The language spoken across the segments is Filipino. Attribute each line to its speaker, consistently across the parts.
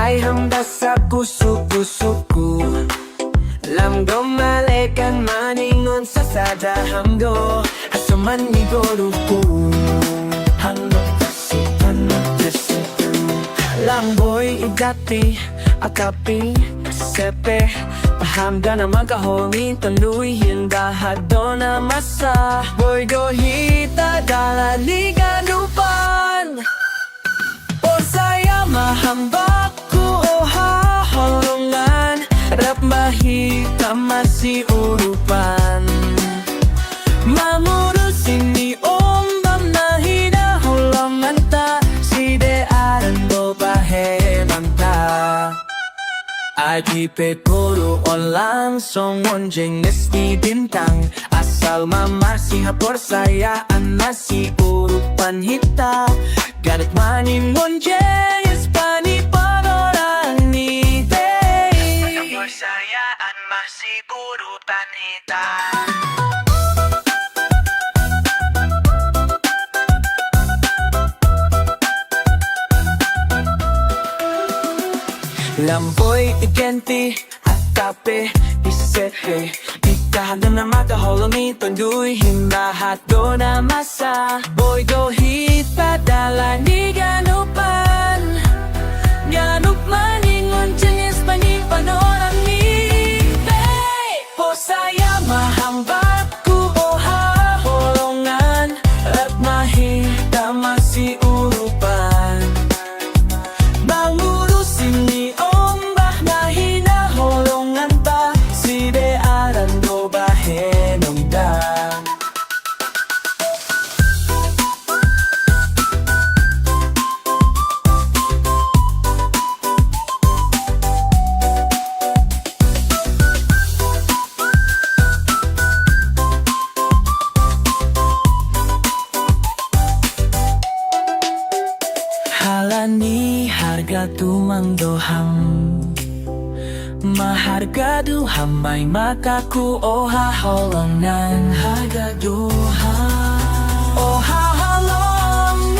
Speaker 1: May handa sa puso-puso ko. Lamgo malekan maningon sa sadaham go. Asuman ni goruko hanap kasipan desitu. Lamboy idati atapi sepe. Paham ka na magkahongin tuloy hindahat do na masa. Boy do hita dalaligan upan. O saya mahambak ko o haholongan. Rap mahita masi urupan. Mamurusin ni ombam na hinahulongan ta. Si de aran do baheman ta. Ay pipekuro o langsong onjeng nesti bintang. Asal mamasi hapor sayaan nasi urupan hita. Ganit manin onjeng espani panorang ni day. Hapor sayaan masi urupan hita. Lamboy igenti at kape isepe. Ikahan na makaholong itonduy hinahat do na masa. Boy go hit padala ni ganupan. Ganup maningon jenis paning panorang ni bay. O saya mahambak ko o haholongan. At mahita masi urupan. Bangurusin ni halani harga tumangdoham. Maharga duham may makaku o haholongan. Harga duham o haholongan.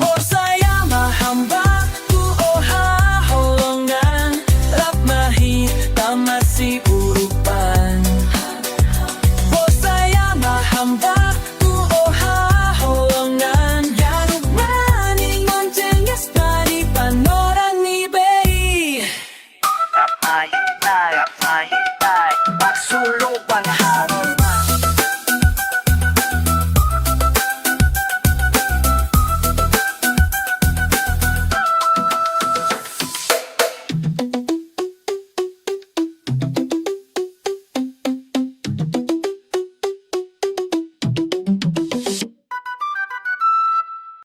Speaker 1: O saya mahambak ku o haholongan. Rap mahita masi urupan. O saya mahambak ku o haholongan. Ganug maningon jenges tadi panorang ni bay. Rap mahita, baksulopan